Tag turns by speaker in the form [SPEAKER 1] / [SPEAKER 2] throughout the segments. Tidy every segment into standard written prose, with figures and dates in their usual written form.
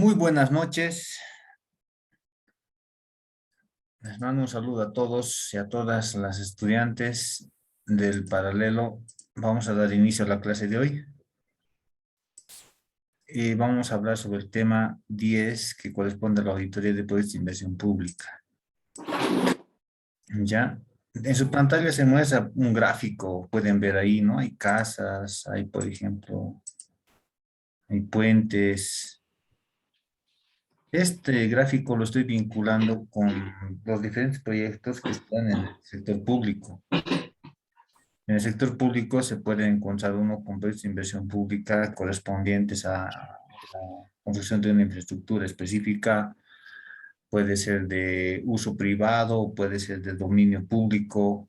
[SPEAKER 1] Muy buenas noches. Les mando un saludo a todos y a todas las estudiantes del paralelo. Vamos a dar inicio a la clase de hoy. Y vamos a hablar sobre el tema 10 que corresponde a la auditoría de proyectos de inversión pública. Ya. En su pantalla se muestra un gráfico, pueden ver ahí, ¿no? Hay casas, hay, por ejemplo, hay puentes. Este gráfico lo estoy vinculando con los diferentes proyectos que están en el sector público. En el sector público se puede encontrar uno con proyectos de inversión pública correspondientes a la construcción de una infraestructura específica, puede ser de uso privado, puede ser de dominio público.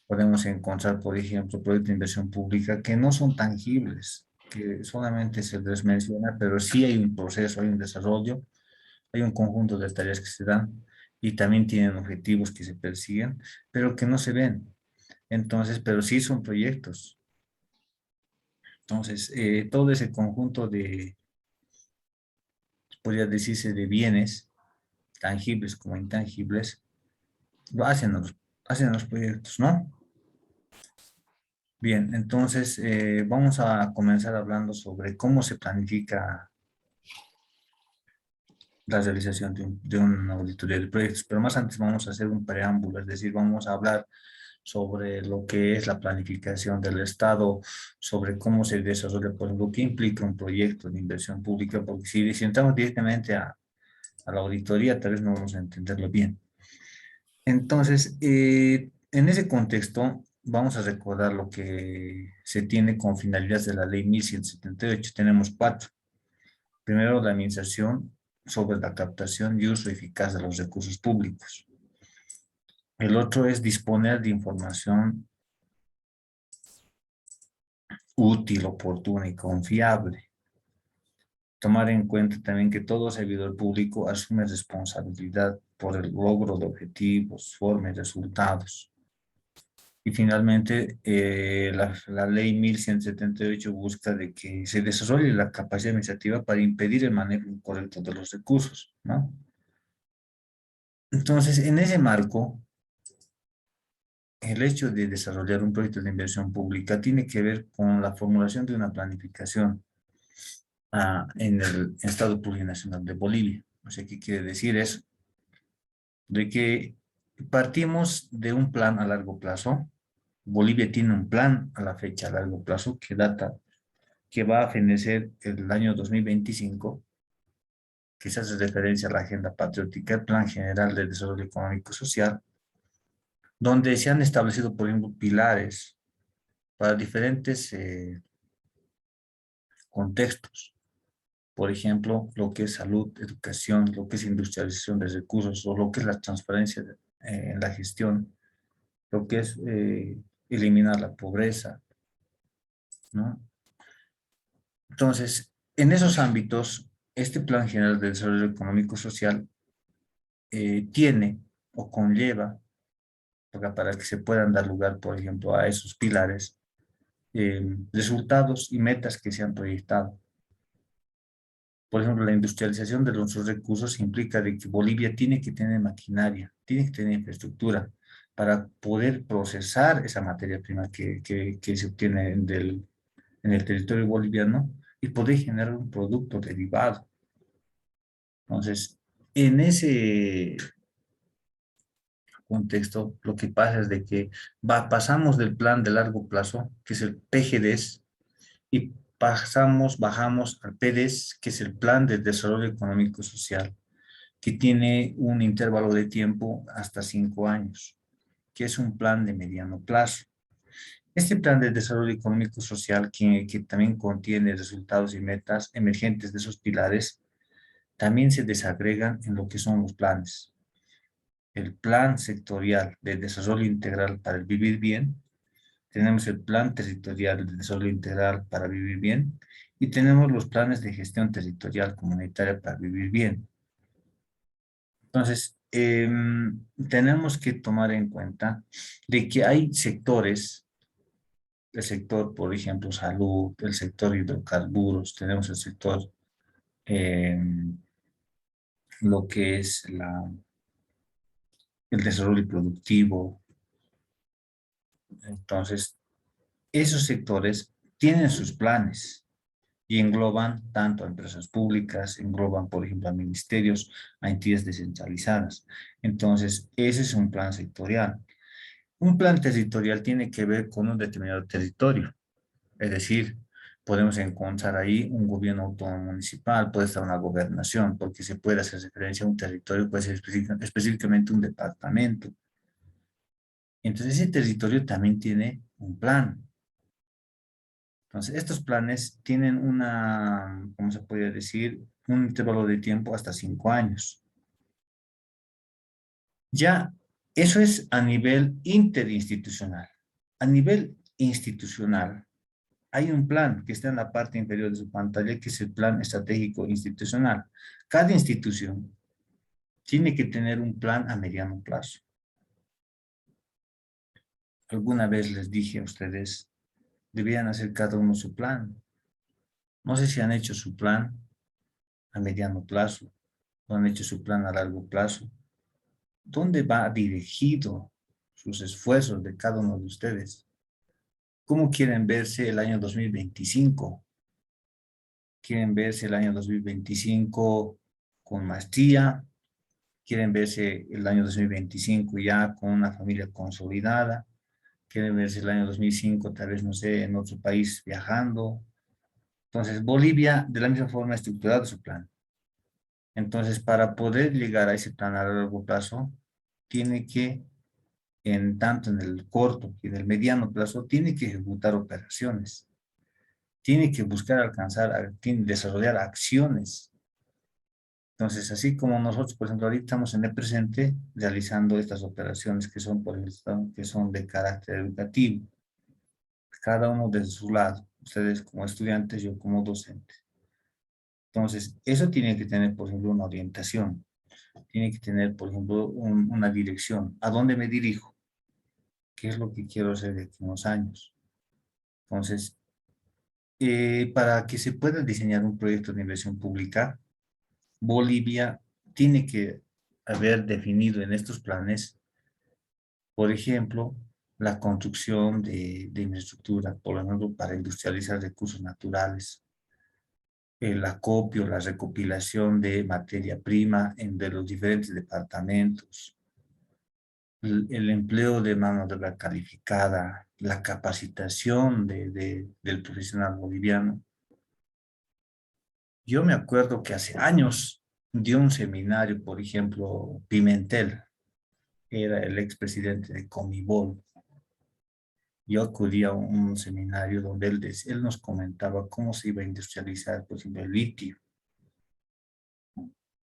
[SPEAKER 1] Podemos encontrar, por ejemplo, proyectos de inversión pública que no son tangibles, que solamente se les menciona, pero sí hay un proceso, hay un desarrollo, hay un conjunto de tareas que se dan y también tienen objetivos que se persiguen, pero que no se ven. Entonces, pero sí son proyectos. Entonces, todo ese conjunto de, podría decirse, de bienes, tangibles como intangibles, lo hacen los proyectos, ¿no? Bien, entonces vamos a comenzar hablando sobre cómo se planifica la realización de una auditoría de proyectos, pero más antes vamos a hacer un preámbulo, es decir, vamos a hablar sobre lo que es la planificación del Estado, sobre cómo se desarrolla, pues lo que implica un proyecto de inversión pública, porque si entramos directamente a la auditoría, tal vez no vamos a entenderlo bien. Entonces, en ese contexto, vamos a recordar lo que se tiene con finalidades de la ley 1178. Tenemos cuatro. Primero, la administración sobre la captación y uso eficaz de los recursos públicos. El otro es disponer de información útil, oportuna y confiable. Tomar en cuenta también que todo servidor público asume responsabilidad por el logro de objetivos, formas y resultados. Y finalmente, la ley 1178 busca de que se desarrolle la capacidad administrativa para impedir el manejo incorrecto de los recursos, ¿no? Entonces, en ese marco, el hecho de desarrollar un proyecto de inversión pública tiene que ver con la formulación de una planificación en el Estado Plurinacional de Bolivia. O sea, ¿qué quiere decir eso? De que partimos de un plan a largo plazo. Bolivia tiene un plan a la fecha a largo plazo que va a fenecer el año 2025, que se hace referencia a la Agenda Patriótica, el Plan General de Desarrollo Económico y Social, donde se han establecido, por ejemplo, pilares para diferentes contextos. Por ejemplo, lo que es salud, educación, lo que es industrialización de recursos o lo que es la transparencia en la gestión, lo que es eliminar la pobreza, ¿no? Entonces, en esos ámbitos, este Plan General de Desarrollo Económico y Social tiene o conlleva, para que se puedan dar lugar, por ejemplo, a esos pilares, resultados y metas que se han proyectado. Por ejemplo, la industrialización de nuestros recursos implica de que Bolivia tiene que tener maquinaria, tiene que tener infraestructura para poder procesar esa materia prima que se obtiene en el territorio boliviano y poder generar un producto derivado. Entonces, en ese contexto, lo que pasa es de que pasamos del plan de largo plazo, que es el PGDES, y bajamos al PDES, que es el Plan de Desarrollo Económico y Social, que tiene un intervalo de tiempo hasta 5 años, que es un plan de mediano plazo. Este plan de desarrollo económico y social, que también contiene resultados y metas emergentes de esos pilares, también se desagregan en lo que son los planes. El plan sectorial de desarrollo integral para el vivir bien, tenemos el plan territorial de desarrollo integral para vivir bien y tenemos los planes de gestión territorial comunitaria para vivir bien. Entonces, tenemos que tomar en cuenta de que hay sectores, el sector, por ejemplo, salud, el sector hidrocarburos, tenemos el sector eh, lo que es el desarrollo productivo. Entonces, esos sectores tienen sus planes y engloban tanto a empresas públicas, engloban, por ejemplo, a ministerios, a entidades descentralizadas. Entonces, ese es un plan sectorial. Un plan territorial tiene que ver con un determinado territorio, es decir, podemos encontrar ahí un gobierno autónomo municipal, puede estar una gobernación, porque se puede hacer referencia a un territorio, puede ser específicamente un departamento. Entonces, ese territorio también tiene un plan. Entonces, estos planes tienen una, ¿cómo se podría decir? Un intervalo de tiempo hasta 5 años. Ya, eso es a nivel interinstitucional. A nivel institucional, hay un plan que está en la parte inferior de su pantalla, que es el plan estratégico institucional. Cada institución tiene que tener un plan a mediano plazo. Alguna vez les dije a ustedes, debían hacer cada uno su plan. No sé si han hecho su plan a mediano plazo, o han hecho su plan a largo plazo. ¿Dónde va dirigido sus esfuerzos de cada uno de ustedes? ¿Cómo quieren verse el año 2025? ¿Quieren verse el año 2025 con maestría? ¿Quieren verse el año 2025 ya con una familia consolidada? ¿Quieren verse el año 2005 tal vez, no sé, en otro país viajando? Entonces, Bolivia de la misma forma ha estructurado su plan. Entonces, para poder llegar a ese plan a largo plazo, tiene que, tanto en el corto y en el mediano plazo, tiene que ejecutar operaciones, tiene que buscar alcanzar, tiene que desarrollar acciones. Entonces, así como nosotros, por ejemplo, ahorita estamos en el presente realizando estas operaciones que son, por ejemplo, que son de carácter educativo, cada uno desde su lado, ustedes como estudiantes, yo como docente. Entonces, eso tiene que tener, por ejemplo, una orientación, tiene que tener, por ejemplo, una dirección. ¿A dónde me dirijo? ¿Qué es lo que quiero hacer de aquí a unos años? Entonces, para que se pueda diseñar un proyecto de inversión pública, Bolivia tiene que haber definido en estos planes, por ejemplo, la construcción de infraestructura, por ejemplo, para industrializar recursos naturales, el acopio, la recopilación de materia prima de los diferentes departamentos, el empleo de mano de obra calificada, la capacitación del profesional boliviano. Yo me acuerdo que hace años dio un seminario, por ejemplo, Pimentel, era el expresidente de Comibol. Yo acudí a un seminario donde él nos comentaba cómo se iba a industrializar, por ejemplo, el litio.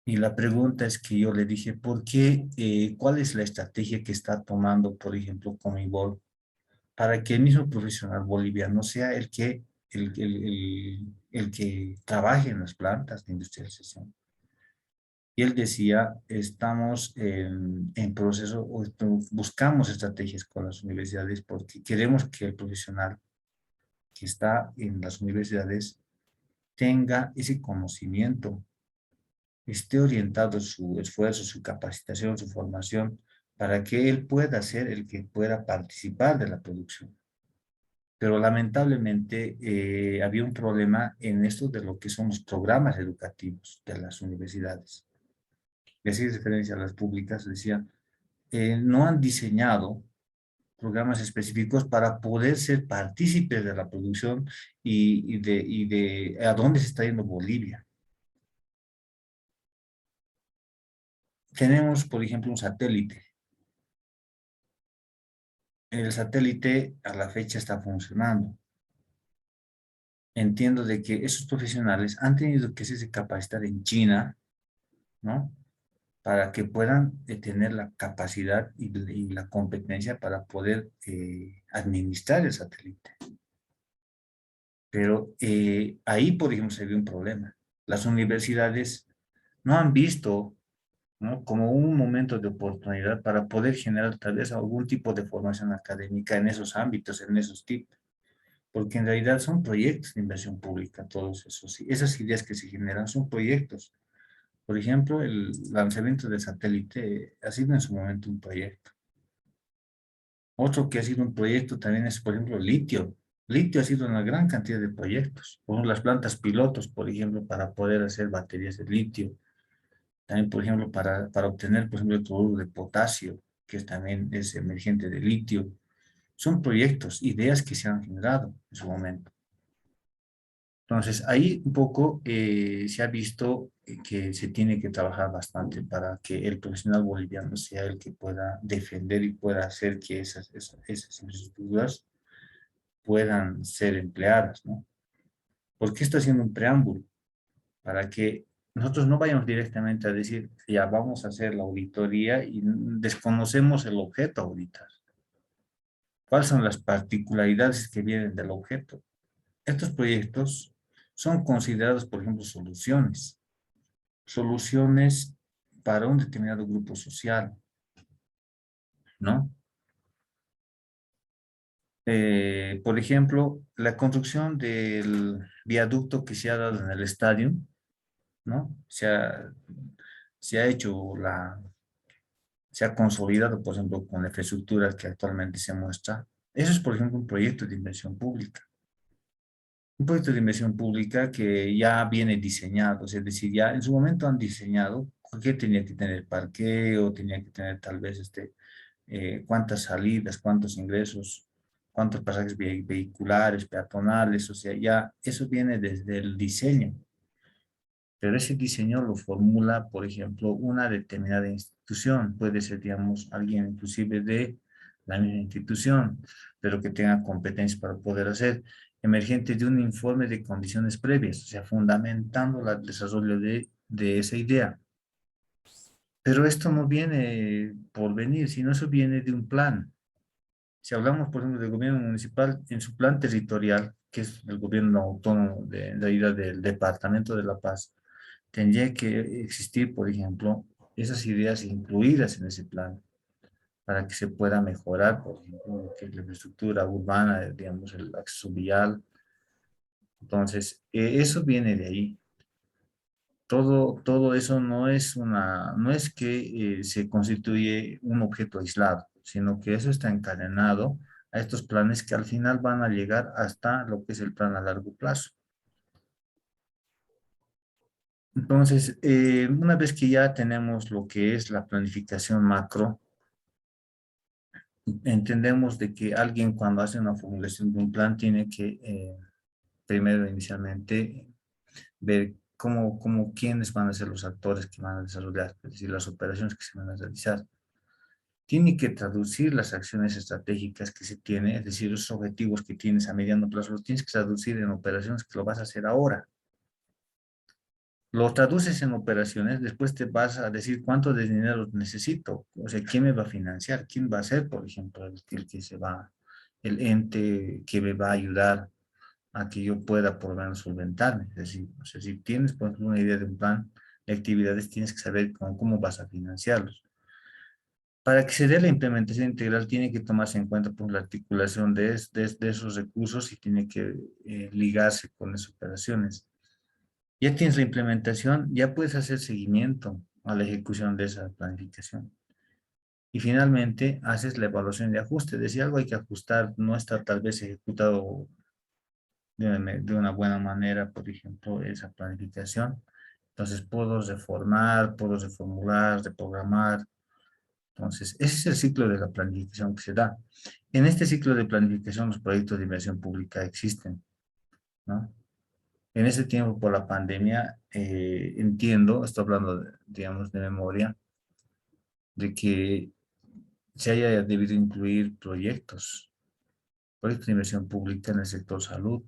[SPEAKER 1] Y la pregunta es que yo le dije, ¿por qué? ¿Cuál es la estrategia que está tomando, por ejemplo, Comibol para que el mismo profesional boliviano sea el que trabaje en las plantas de industrialización? Y él decía, estamos en proceso, buscamos estrategias con las universidades porque queremos que el profesional que está en las universidades tenga ese conocimiento, esté orientado su esfuerzo, su capacitación, su formación, para que él pueda ser el que pueda participar de la producción. Pero lamentablemente había un problema en esto de lo que son los programas educativos de las universidades. Y así referencia a las públicas, decía, no han diseñado programas específicos para poder ser partícipes de la producción y de a dónde se está yendo Bolivia. Tenemos, por ejemplo, un satélite. El satélite a la fecha está funcionando. Entiendo de que esos profesionales han tenido que se capacitar en China, ¿no? Para que puedan tener la capacidad y la competencia para poder administrar el satélite. Pero ahí, por ejemplo, se ve un problema. Las universidades no han visto, ¿no?, como un momento de oportunidad para poder generar tal vez algún tipo de formación académica en esos ámbitos, en esos tipos. porque en realidad son proyectos de inversión pública, todos esos, sí. Esas ideas que se generan son proyectos. Por ejemplo, el lanzamiento del satélite ha sido en su momento un proyecto. Otro que ha sido un proyecto también es, por ejemplo, litio. Litio ha sido una gran cantidad de proyectos, como las plantas pilotos, por ejemplo, para poder hacer baterías de litio. También, por ejemplo, para obtener, por ejemplo, el cloruro de potasio, que también es emergente de litio. Son proyectos, ideas que se han generado en su momento. Entonces, ahí un poco se ha visto que se tiene que trabajar bastante para que el profesional boliviano sea el que pueda defender y pueda hacer que esas infraestructuras puedan ser empleadas, ¿no? Porque esto haciendo un preámbulo para que nosotros no vayamos directamente a decir, ya vamos a hacer la auditoría y desconocemos el objeto a auditar. ¿Cuáles son las particularidades que vienen del objeto? Estos proyectos son considerados, por ejemplo, soluciones para un determinado grupo social, ¿no? Por ejemplo, la construcción del viaducto que se ha dado en el estadio, ¿no? Se ha hecho se ha consolidado, por ejemplo, con la infraestructura que actualmente se muestra. Eso es, por ejemplo, un proyecto de inversión pública. Un proyecto de inversión pública que ya viene diseñado, es decir, ya en su momento han diseñado qué tenía que tener parqueo, tenía que tener tal vez cuántas salidas, cuántos ingresos, cuántos pasajes vehiculares, peatonales, o sea, ya eso viene desde el diseño, pero ese diseño lo formula, por ejemplo, una determinada institución, puede ser, digamos, alguien inclusive de la misma institución, pero que tenga competencias para poder hacer, emergente de un informe de condiciones previas, o sea, fundamentando el desarrollo de esa idea. Pero esto no viene por venir, sino eso viene de un plan. Si hablamos, por ejemplo, del gobierno municipal, en su plan territorial, que es el gobierno autónomo de la idea del Departamento de La Paz, tendría que existir, por ejemplo, esas ideas incluidas en ese plan para que se pueda mejorar, por ejemplo, lo que es la infraestructura urbana, digamos, el acceso vial. Entonces, eso viene de ahí. Todo eso no es que se constituye un objeto aislado, sino que eso está encadenado a estos planes que al final van a llegar hasta lo que es el plan a largo plazo. Entonces, una vez que ya tenemos lo que es la planificación macro, entendemos de que alguien cuando hace una formulación de un plan tiene que primero inicialmente ver quiénes van a ser los actores que van a desarrollar, es decir, las operaciones que se van a realizar. Tiene que traducir las acciones estratégicas que se tiene, es decir, los objetivos que tienes a mediano plazo, los tienes que traducir en operaciones que lo vas a hacer ahora. Lo traduces en operaciones, después te vas a decir cuánto de dinero necesito, o sea, quién me va a financiar, quién va a ser, por ejemplo, el que se va, el ente que me va a ayudar a que yo pueda por lo menos solventarme. Es decir, o sea, si tienes, por ejemplo, una idea de un plan de actividades, tienes que saber cómo vas a financiarlos. Para que se dé la implementación integral, tiene que tomarse en cuenta pues, la articulación de esos recursos y tiene que ligarse con esas operaciones. Ya tienes la implementación, ya puedes hacer seguimiento a la ejecución de esa planificación. Y finalmente haces la evaluación de ajuste. De si algo hay que ajustar, no está tal vez ejecutado de una buena manera, por ejemplo, esa planificación. Entonces puedo reformar, puedo reformular, reprogramar. Entonces, ese es el ciclo de la planificación que se da. En este ciclo de planificación, los proyectos de inversión pública existen, ¿no? En ese tiempo, por la pandemia, entiendo, estoy hablando, digamos, de memoria, de que se haya debido incluir proyectos de inversión pública en el sector salud,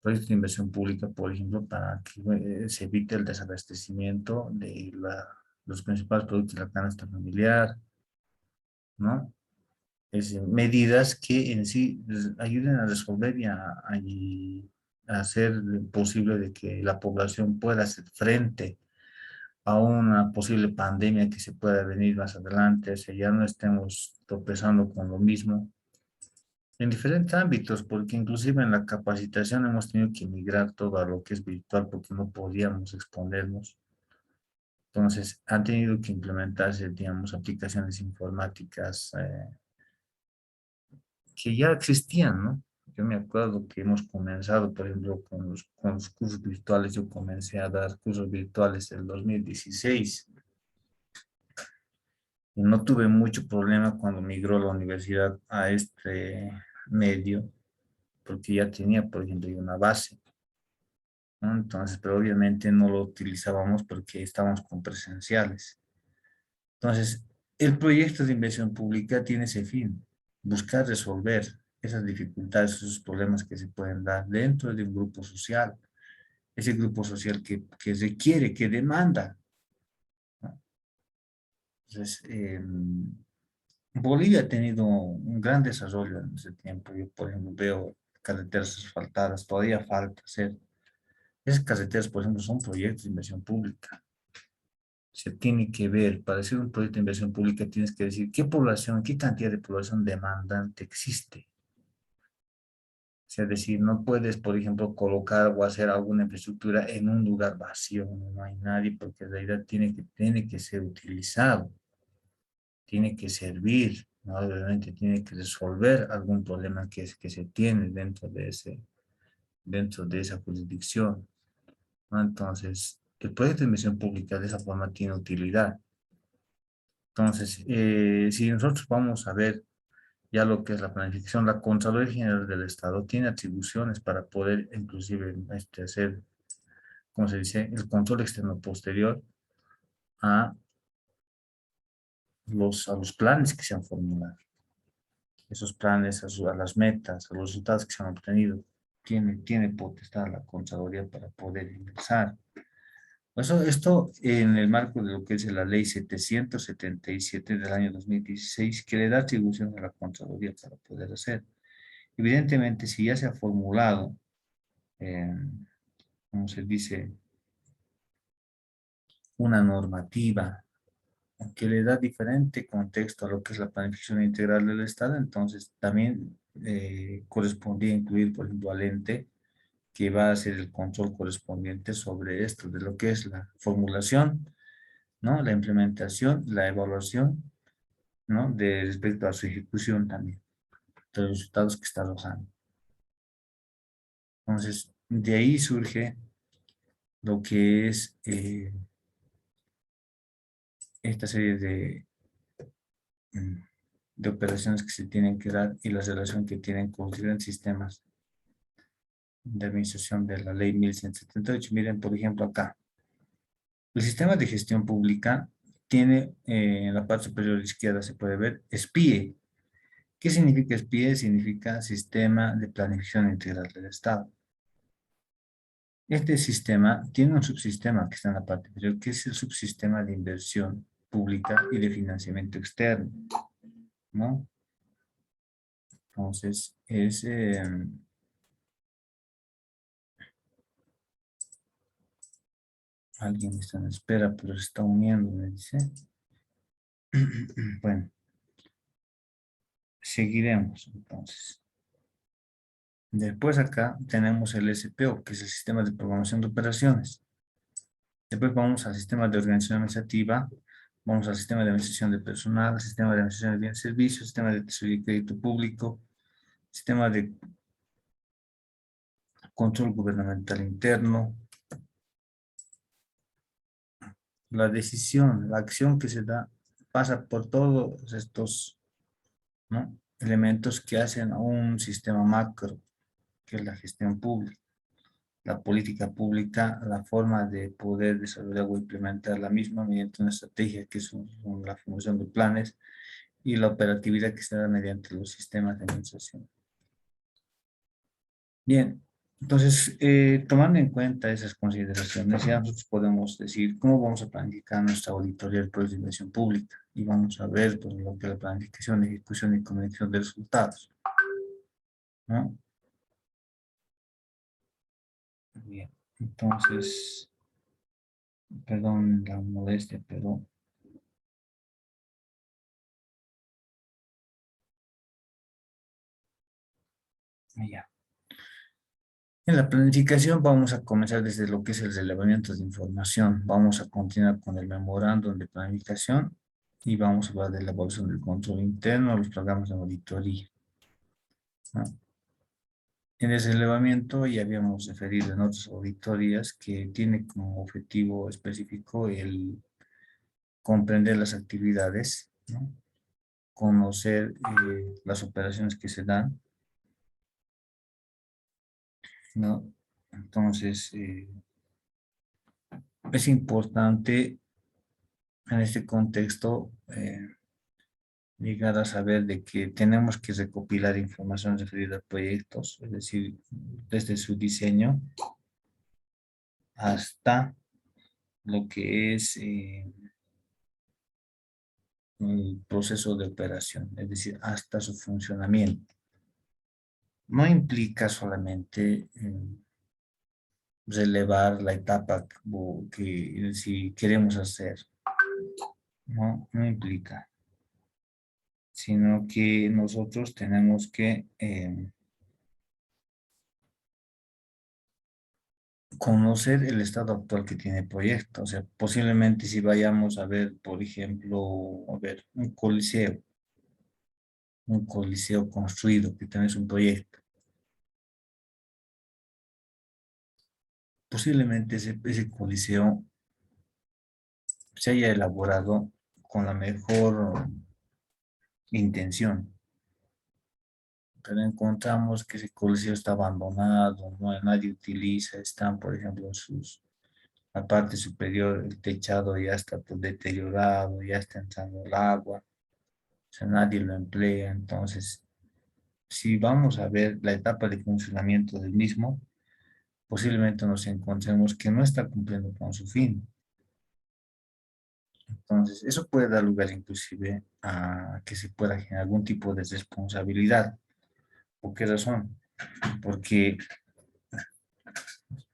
[SPEAKER 1] proyectos de inversión pública, por ejemplo, para que se evite el desabastecimiento de los principales productos de la canasta familiar, ¿no? Medidas que en sí ayuden a resolver a hacer posible de que la población pueda hacer frente a una posible pandemia que se pueda venir más adelante, o sea, ya no estemos tropezando con lo mismo. en diferentes ámbitos, porque inclusive en la capacitación hemos tenido que migrar todo a lo que es virtual porque no podíamos exponernos. Entonces, han tenido que implementarse, digamos, aplicaciones informáticas que ya existían, ¿no? Yo me acuerdo que hemos comenzado, por ejemplo, con los cursos virtuales. Yo comencé a dar cursos virtuales en el 2016 y no tuve mucho problema cuando migró la universidad a este medio, porque ya tenía, por ejemplo, una base, ¿no? Entonces, pero obviamente no lo utilizábamos porque estábamos con presenciales. Entonces, el proyecto de inversión pública tiene ese fin, buscar resolver esas dificultades, esos problemas que se pueden dar dentro de un grupo social, ese grupo social que requiere, que demanda, ¿no? Entonces, Bolivia ha tenido un gran desarrollo en ese tiempo. Yo, por ejemplo, veo carreteras asfaltadas, todavía falta hacer. Esas carreteras, por ejemplo, son proyectos de inversión pública. Se tiene que ver, para hacer un proyecto de inversión pública tienes que decir qué población, qué cantidad de población demandante existe. O sea, es decir, no puedes, por ejemplo, colocar o hacer alguna infraestructura en un lugar vacío, no hay nadie, porque en realidad tiene que ser utilizado, tiene que servir, ¿no? Obviamente tiene que resolver algún problema que se tiene dentro de esa jurisdicción, ¿no? Entonces, el proyecto de inversión pública de esa forma tiene utilidad. Entonces, si nosotros vamos a ver ya lo que es la planificación, la Contraloría General del Estado tiene atribuciones para poder inclusive hacer, como se dice, el control externo posterior a a los planes que se han formulado. Esos planes, a las metas, a los resultados que se han obtenido, tiene potestad la Contraloría para poder ingresar. Esto en el marco de lo que es la Ley 777 del año 2016, que le da atribución a la Contraloría para poder hacer. Evidentemente, si ya se ha formulado, eh, como se dice, una normativa que le da diferente contexto a lo que es la planificación integral del Estado, entonces también correspondía incluir, por ejemplo, al ente que va a hacer el control correspondiente sobre esto, de lo que es la formulación, ¿no? La implementación, la evaluación, ¿no? De respecto a su ejecución también, de los resultados que está arrojando. Entonces, de ahí surge lo que es esta serie mm, de operaciones que se tienen que dar y la relación que tienen con los diferentes sistemas de administración de la ley 1178. Miren, por ejemplo, acá. El sistema de gestión pública tiene, en la parte superior izquierda se puede ver, SPIE. ¿Qué significa SPIE? Significa Sistema de Planificación Integral del Estado. Este sistema tiene un subsistema que está en la parte inferior, que es el subsistema de inversión pública y de financiamiento externo, ¿no? Entonces, alguien está en espera, pero se está uniendo, me dice. Bueno, seguiremos entonces. Después acá tenemos el SPO, que es el Sistema de Programación de Operaciones. Después vamos al Sistema de Organización Administrativa, vamos al Sistema de Administración de Personal, Sistema de Administración de Bienes y Servicios, Sistema de Tesorería y Crédito Público, Sistema de Control Gubernamental Interno. La decisión, la acción que se da pasa por todos estos, ¿no? Elementos que hacen a un sistema macro, que es la gestión pública, la política pública, la forma de poder desarrollar o implementar la misma mediante una estrategia que son la formación de planes y la operatividad que se da mediante los sistemas de administración. Bien, entonces, tomando en cuenta esas consideraciones, ya nosotros podemos decir cómo vamos a planificar nuestra auditoría del proyecto de inversión pública y vamos a ver pues, lo que es la planificación, ejecución y comunicación de resultados, ¿no? Bien, entonces, perdón la molestia, pero Ya. En la planificación vamos a comenzar desde lo que es el relevamiento de información. Vamos a continuar con el memorándum de planificación y vamos a hablar de la evaluación del control interno, los programas de auditoría, ¿no? En ese relevamiento ya habíamos referido en otras auditorías que tiene como objetivo específico el comprender las actividades, ¿no? Conocer las operaciones que se dan, ¿no? Entonces, es importante en este contexto llegar a saber de que tenemos que recopilar información referida a proyectos, es decir, desde su diseño hasta lo que es el proceso de operación, es decir, hasta su funcionamiento. No implica solamente relevar la etapa que si queremos hacer, no implica, sino que nosotros tenemos que conocer el estado actual que tiene el proyecto. O sea, posiblemente si vayamos a ver, por ejemplo, a ver, un coliseo construido, que tenés un proyecto, posiblemente ese coliseo se haya elaborado con la mejor intención, pero encontramos que ese coliseo está abandonado, no nadie utiliza, están, por ejemplo, en la parte superior, el techado ya está todo deteriorado, ya está entrando el agua, o sea, nadie lo emplea. Entonces, si vamos a ver la etapa de funcionamiento del mismo, posiblemente nos encontremos que no está cumpliendo con su fin. Entonces, eso puede dar lugar inclusive a que se pueda generar algún tipo de responsabilidad. ¿Por qué razón? Porque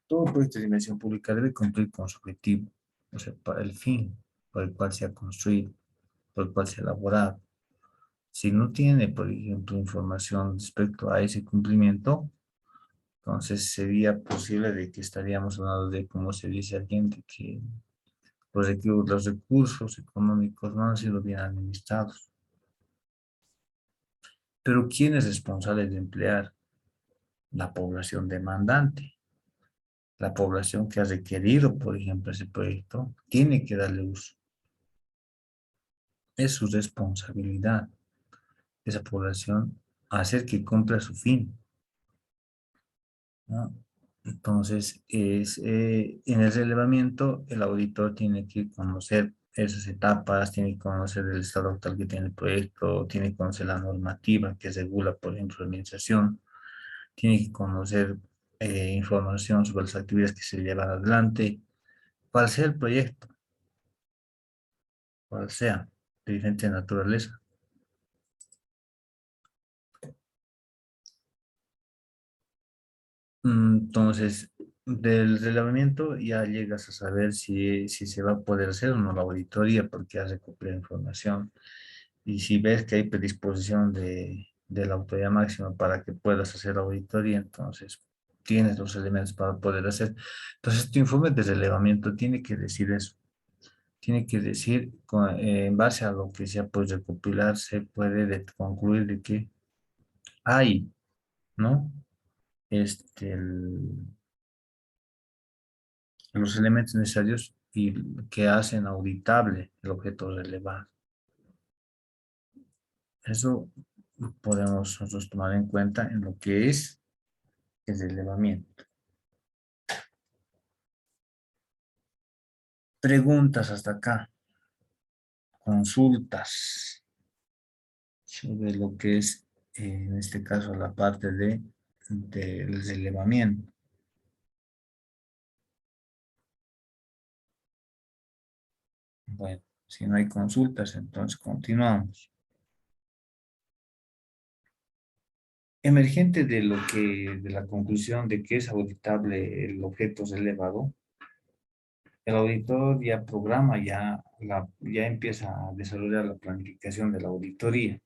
[SPEAKER 1] todo proyecto de inversión pública debe cumplir con su objetivo, o sea, para el fin por el cual se ha construido, por el cual se ha elaborado. Si no tiene, por ejemplo, información respecto a ese cumplimiento, entonces sería posible de que estaríamos hablando de, como se dice alguien, de que los recursos económicos no han sido bien administrados. Pero ¿quién es responsable de emplear? La población demandante. La población que ha requerido, por ejemplo, ese proyecto, tiene que darle uso. Es su responsabilidad, esa población, hacer que cumpla su fin, ¿no? Entonces, en el relevamiento, el auditor tiene que conocer esas etapas, tiene que conocer el estado actual que tiene el proyecto, tiene que conocer la normativa que regula, por ejemplo, la administración, tiene que conocer información sobre las actividades que se llevan adelante, cuál sea el proyecto, cuál sea, de diferente naturaleza. Entonces, del relevamiento ya llegas a saber si se va a poder hacer o no la auditoría porque has recopilado información. Y si ves que hay predisposición de la autoridad máxima para que puedas hacer la auditoría, entonces tienes los elementos para poder hacer. Entonces, tu informe de relevamiento tiene que decir eso. Tiene que decir, en base a lo que se ha podido recopilar, se puede concluir de que hay, ¿no? El, los elementos necesarios y que hacen auditable el objeto relevado. Eso podemos nosotros tomar en cuenta en lo que es el relevamiento. Preguntas hasta acá, consultas sobre lo que es, en este caso, la parte del relevamiento. Bueno, si no hay consultas, entonces continuamos. Emergente de la conclusión de que es auditable el objeto relevado, el auditor ya programa, ya empieza a desarrollar la planificación de la auditoría.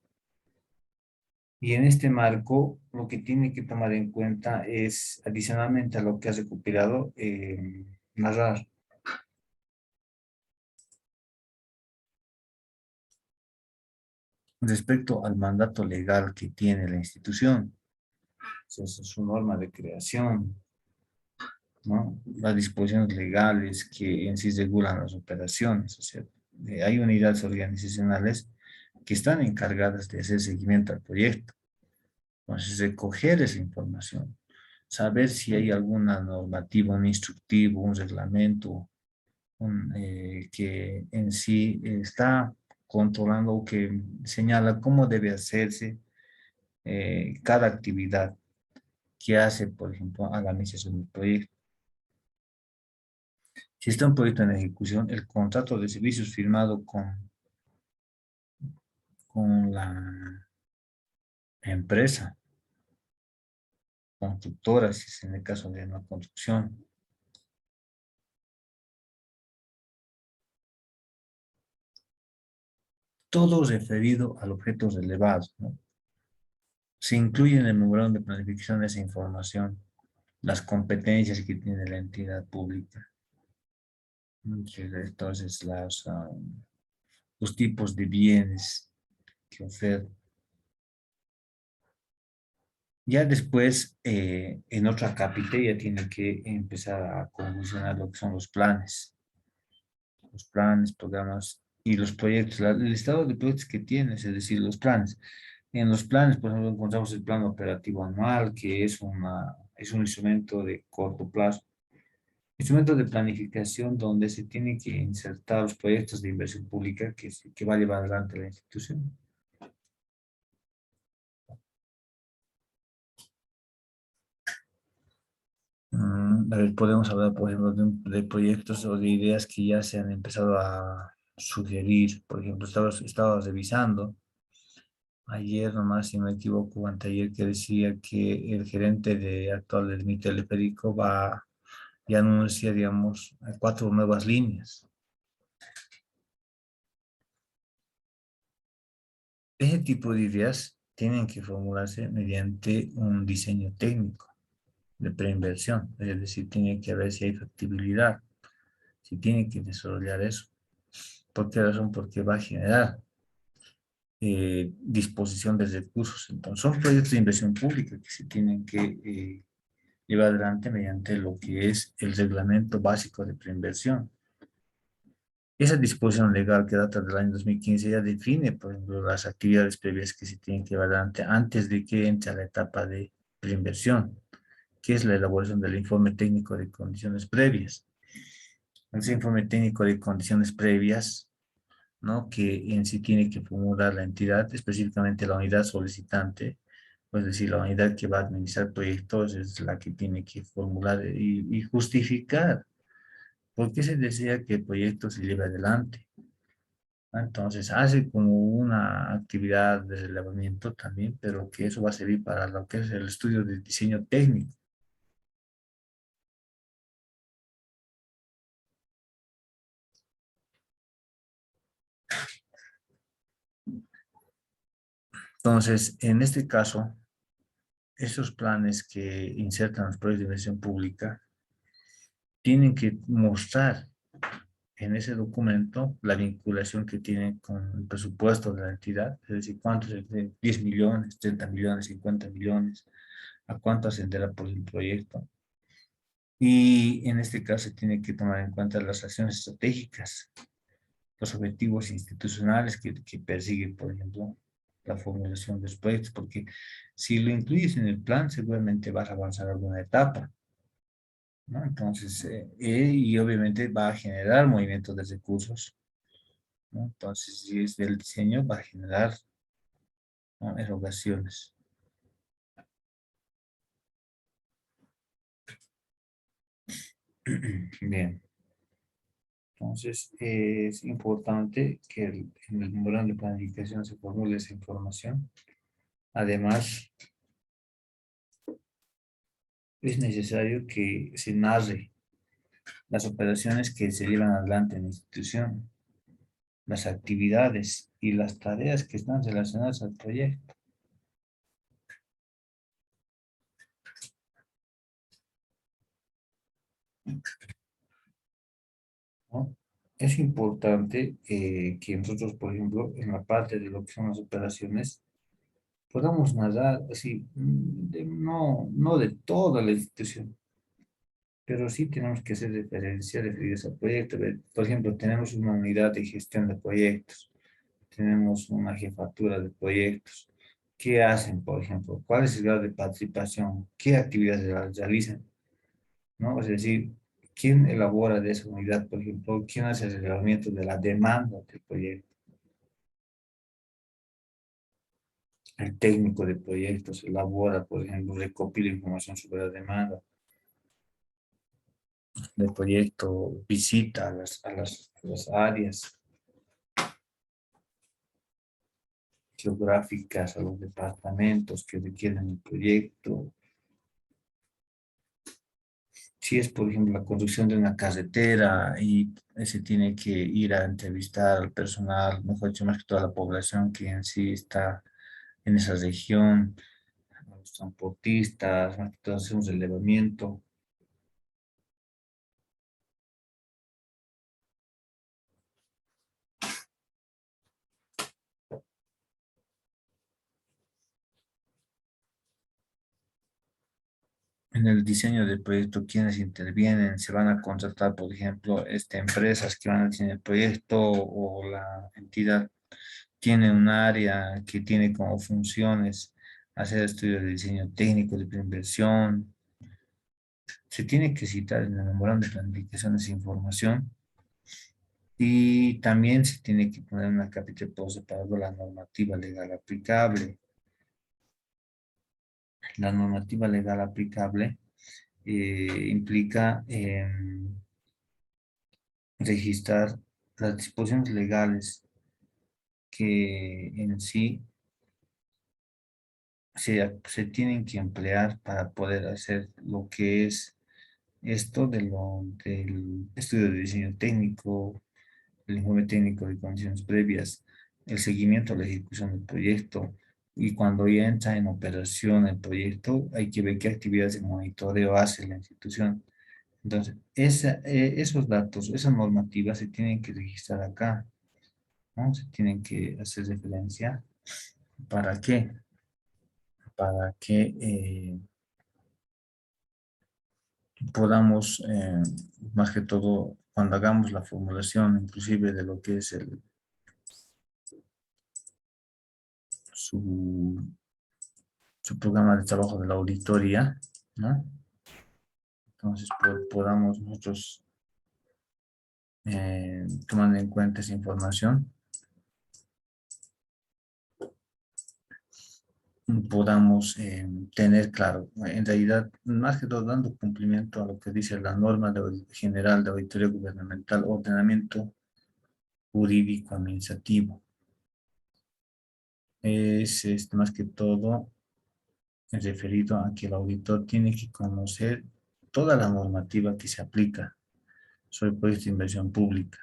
[SPEAKER 1] Y en este marco, lo que tiene que tomar en cuenta es, adicionalmente a lo que has recopilado, narrar respecto al mandato legal que tiene la institución, o sea, su norma de creación, ¿no? Las disposiciones legales que en sí regulan las operaciones, o sea, hay unidades organizacionales que están encargadas de hacer seguimiento al proyecto. Entonces, recoger esa información, saber si hay alguna normativa, un instructivo, un reglamento, que en sí está controlando o que señala cómo debe hacerse cada actividad que hace, por ejemplo, a la administración del proyecto. Si está un proyecto en ejecución, el contrato de servicios firmado con la empresa constructora, si es en el caso de una construcción, todo referido al objeto relevado, ¿no? Se incluye en el memorándum de planificación esa información, las competencias que tiene la entidad pública. Entonces, los tipos de bienes que oferta. Ya después, en otra capita, ya tiene que empezar a condicionar lo que son los planes, programas y los proyectos, el estado de proyectos que tienes, es decir, los planes. En los planes, por ejemplo, encontramos el plan operativo anual, que es un instrumento de corto plazo, instrumento de planificación donde se tienen que insertar los proyectos de inversión pública que va a llevar adelante la institución. A ver, podemos hablar, por ejemplo, de proyectos o de ideas que ya se han empezado a sugerir. Por ejemplo, estaba revisando ayer nomás, si no me equivoco, anteayer, que decía que el gerente actual del Mi Teleférico y anuncia, digamos, 4 nuevas líneas. Ese tipo de ideas tienen que formularse mediante un diseño técnico de preinversión, es decir, tiene que ver si hay factibilidad, si tiene que desarrollar eso. ¿Por qué razón? Porque va a generar disposición de recursos. Entonces, son proyectos de inversión pública que se tienen que llevar adelante mediante lo que es el reglamento básico de preinversión. Esa disposición legal que data del año 2015 ya define, por ejemplo, las actividades previas que se tienen que llevar adelante antes de que entre a la etapa de preinversión, que es la elaboración del informe técnico de condiciones previas. Ese informe técnico de condiciones previas, ¿no? Que en sí tiene que formular la entidad, específicamente la unidad solicitante, pues decir, la unidad que va a administrar proyectos es la que tiene que formular y justificar por qué se desea que el proyecto se lleve adelante. Entonces, hace como una actividad de relevamiento también, pero que eso va a servir para lo que es el estudio de diseño técnico. Entonces, en este caso, esos planes que insertan los proyectos de inversión pública tienen que mostrar en ese documento la vinculación que tienen con el presupuesto de la entidad, es decir, cuánto es 10 millones, 30 millones, 50 millones, a cuánto ascenderá por el proyecto. Y en este caso se tiene que tomar en cuenta las acciones estratégicas, los objetivos institucionales que persiguen, por ejemplo, la formulación de los proyectos, porque si lo incluyes en el plan, seguramente vas a avanzar alguna etapa, ¿no? Entonces, y obviamente va a generar movimientos de recursos, ¿no? Entonces, si es del diseño, va a generar, ¿no?, erogaciones. Bien, entonces es importante que en el memorando de planificación se formule esa información. Además, es necesario que se narre las operaciones que se llevan adelante en la institución, las actividades y las tareas que están relacionadas al proyecto. ¿no? Es importante que nosotros, por ejemplo, en la parte de lo que son las operaciones, podamos narrar así, no de toda la institución, pero sí tenemos que hacer referencia referidos al proyecto. Por ejemplo, tenemos una unidad de gestión de proyectos, tenemos una jefatura de proyectos. ¿Qué hacen, por ejemplo? ¿Cuál es el grado de participación? ¿Qué actividades realizan? ¿No? Es decir, ¿quién elabora de esa unidad, por ejemplo? ¿Quién hace el relevamiento de la demanda del proyecto? El técnico de proyectos elabora, por ejemplo, recopila información sobre la demanda del proyecto, visita a las áreas geográficas, a los departamentos que requieren el proyecto. Si es, por ejemplo, la construcción de una carretera y se tiene que ir a entrevistar al personal, mejor dicho, más que toda la población que en sí está en esa región, a los transportistas, más que todo hacer un relevamiento. En el diseño del proyecto, quienes intervienen, se van a contratar, por ejemplo, empresas que van a diseñar el proyecto o la entidad tiene un área que tiene como funciones hacer estudios de diseño técnico, de inversión. Se tiene que citar en el memorando de planificación esa información y también se tiene que poner una capítulo por separado la normativa legal aplicable. La normativa legal aplicable implica registrar las disposiciones legales que en sí se tienen que emplear para poder hacer lo que es esto del estudio de diseño técnico, el informe técnico de condiciones previas, el seguimiento a la ejecución del proyecto y cuando ya entra en operación el proyecto, hay que ver qué actividades de monitoreo hace la institución. Entonces, esos datos, esas normativas se tienen que registrar acá, ¿no? Se tienen que hacer referencia. ¿Para qué? Para que podamos, más que todo, cuando hagamos la formulación, inclusive de lo que es su, su programa de trabajo de la auditoría, ¿no? Entonces, podamos nosotros, tomando en cuenta esa información, podamos tener claro, en realidad, más que todo dando cumplimiento a lo que dice la norma general de auditoría gubernamental, ordenamiento jurídico administrativo. Es más que todo referido a que el auditor tiene que conocer toda la normativa que se aplica sobre proyectos de inversión pública.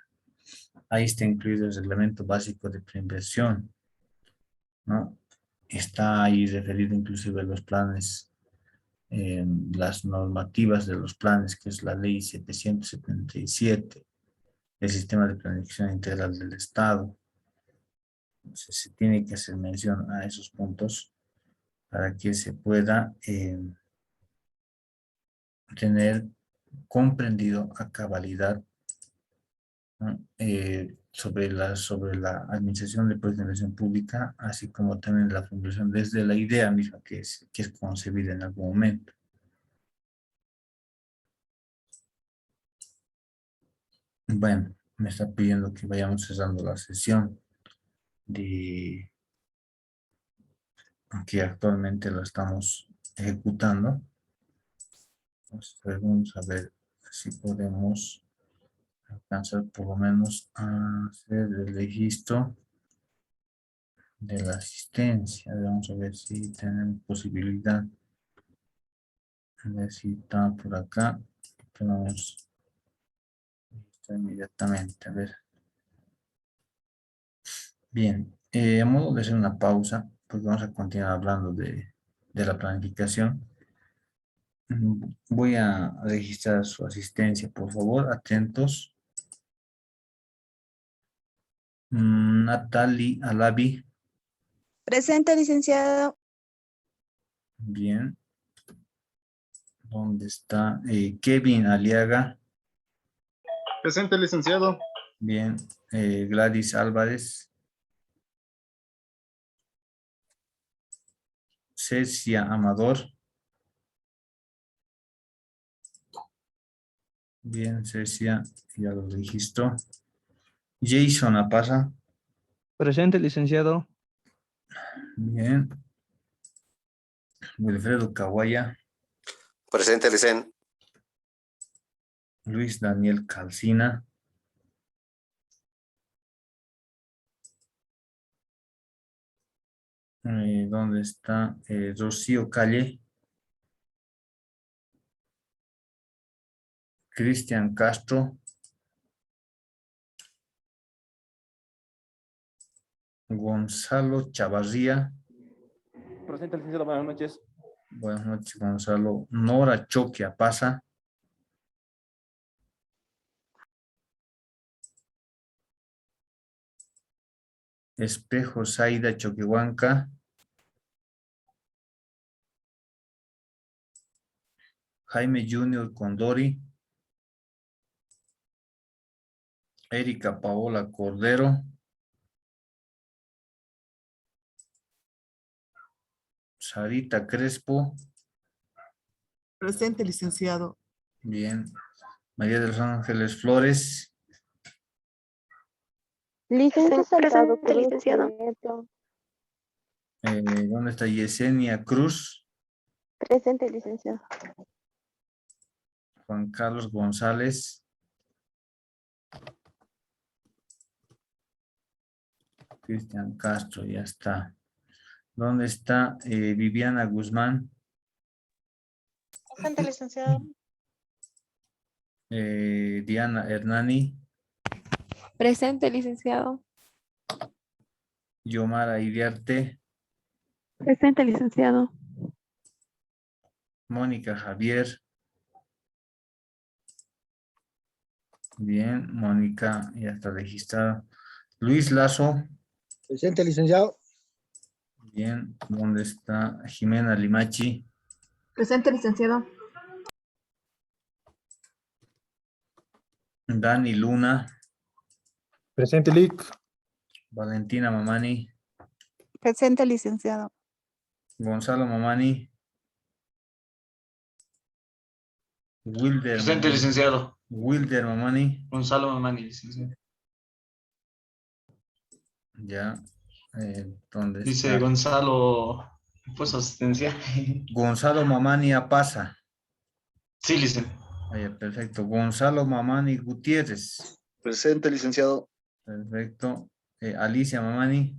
[SPEAKER 1] Ahí está incluido el reglamento básico de preinversión, ¿no? Está ahí referido inclusive a los planes, las normativas de los planes, que es la ley 777, el sistema de planificación integral del Estado. Entonces, se tiene que hacer mención a esos puntos para que se pueda tener comprendido a cabalidad, ¿no? Sobre la administración de proyectos de inversión pública, así como también la formulación desde la idea misma que es concebida en algún momento. Bueno, me está pidiendo que vayamos cerrando la sesión de que actualmente la estamos ejecutando. Entonces, vamos a ver si podemos alcanzar por lo menos a hacer el registro de la asistencia. Vamos a ver si tenemos posibilidad. A ver si está por acá. Tenemos esto inmediatamente. A ver. Bien. A modo de hacer una pausa, pues vamos a continuar hablando de la planificación. Voy a registrar su asistencia, por favor, atentos. Natalie Alavi,
[SPEAKER 2] Presente, licenciado.
[SPEAKER 1] bien. ¿Dónde está? Kevin Aliaga,
[SPEAKER 3] Presente, licenciado.
[SPEAKER 1] bien. Gladys Álvarez, Cecia Amador, bien, Cecia, ya lo registró. Jason Aparra,
[SPEAKER 4] Presente, licenciado.
[SPEAKER 1] bien. Wilfredo Caguaya,
[SPEAKER 5] Presente, licen.
[SPEAKER 1] Luis Daniel Calcina, ¿dónde está? Rocío Calle, Cristian Castro, Gonzalo Chavarría,
[SPEAKER 4] Presente, licenciado. Buenas noches.
[SPEAKER 1] buenas noches Gonzalo. Nora Choquia Pasa, Espejo Zaida Choquehuanca, Jaime Junior Condori, Erika Paola Cordero, Sarita Crespo,
[SPEAKER 2] Presente, licenciado.
[SPEAKER 1] bien. María de los Ángeles Flores,
[SPEAKER 6] Licencia Salgado
[SPEAKER 7] Presente,
[SPEAKER 6] Cruz,
[SPEAKER 7] licenciado.
[SPEAKER 6] Nieto.
[SPEAKER 1] ¿dónde está Yesenia Cruz?
[SPEAKER 6] Presente, licenciado.
[SPEAKER 1] Juan Carlos González, Cristian Castro, ya está. ¿Dónde está Viviana Guzmán?
[SPEAKER 7] Presente, licenciado.
[SPEAKER 1] Diana Hernani,
[SPEAKER 7] Presente, licenciado.
[SPEAKER 1] Yomara Iriarte,
[SPEAKER 7] Presente, licenciado.
[SPEAKER 1] Mónica Javier. Bien, Mónica ya está registrada. Luis Lazo,
[SPEAKER 8] Presente, licenciado.
[SPEAKER 1] bien. ¿Dónde está Jimena Limachi?
[SPEAKER 2] Presente, licenciado.
[SPEAKER 1] Dani Luna,
[SPEAKER 8] Presente, Lic.
[SPEAKER 1] Valentina Mamani,
[SPEAKER 2] Presente, licenciado.
[SPEAKER 1] Gonzalo Mamani, Wilder
[SPEAKER 3] Presente,
[SPEAKER 1] Mamani,
[SPEAKER 3] licenciado.
[SPEAKER 1] Wilder Mamani,
[SPEAKER 3] Gonzalo Mamani, licenciado.
[SPEAKER 1] ya. ¿Dónde
[SPEAKER 3] Dice
[SPEAKER 1] está?
[SPEAKER 3] Gonzalo, pues asistencia.
[SPEAKER 1] Gonzalo Mamani Apasa.
[SPEAKER 3] Sí, licenciado.
[SPEAKER 1] Perfecto. Gonzalo Mamani Gutiérrez.
[SPEAKER 5] Presente, licenciado.
[SPEAKER 1] Perfecto. Alicia Mamani.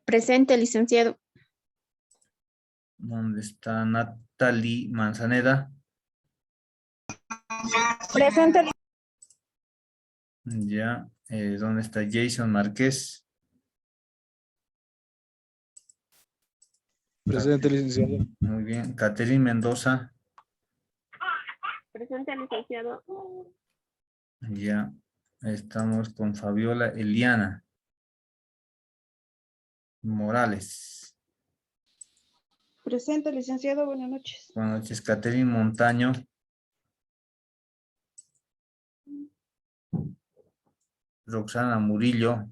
[SPEAKER 6] Presente, licenciado.
[SPEAKER 1] ¿Dónde está Natalie Manzaneda?
[SPEAKER 6] Presente,
[SPEAKER 1] Ya. ¿Dónde está Jason Márquez?
[SPEAKER 8] Presente, licenciado.
[SPEAKER 1] Muy bien. Catherine Mendoza.
[SPEAKER 6] Presente, licenciado.
[SPEAKER 1] Ya. Estamos con Fabiola Eliana Morales.
[SPEAKER 2] Presente, licenciado. Buenas noches.
[SPEAKER 1] Buenas noches. Catherine Montaño. Roxana Murillo.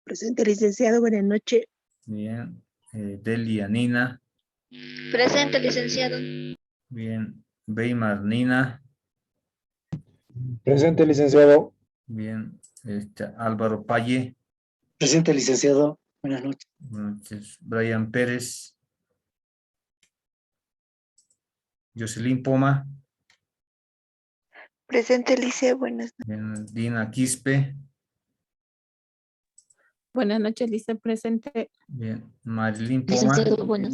[SPEAKER 6] Presente, licenciado. Buenas noches.
[SPEAKER 1] Bien. Delia Nina.
[SPEAKER 7] Presente, licenciado.
[SPEAKER 1] Bien. Weimar Nina.
[SPEAKER 8] Presente, licenciado.
[SPEAKER 1] Bien. Álvaro Paye.
[SPEAKER 8] Presente, licenciado. Buenas noches.
[SPEAKER 1] Buenas noches. Brian Pérez. Jocelyn Poma.
[SPEAKER 7] Presente, lice. Buenas noches.
[SPEAKER 1] Bien. Dina Quispe.
[SPEAKER 6] Buenas noches, lice. Presente.
[SPEAKER 1] Bien. Marilyn Poma.
[SPEAKER 7] Licenciado, buenas.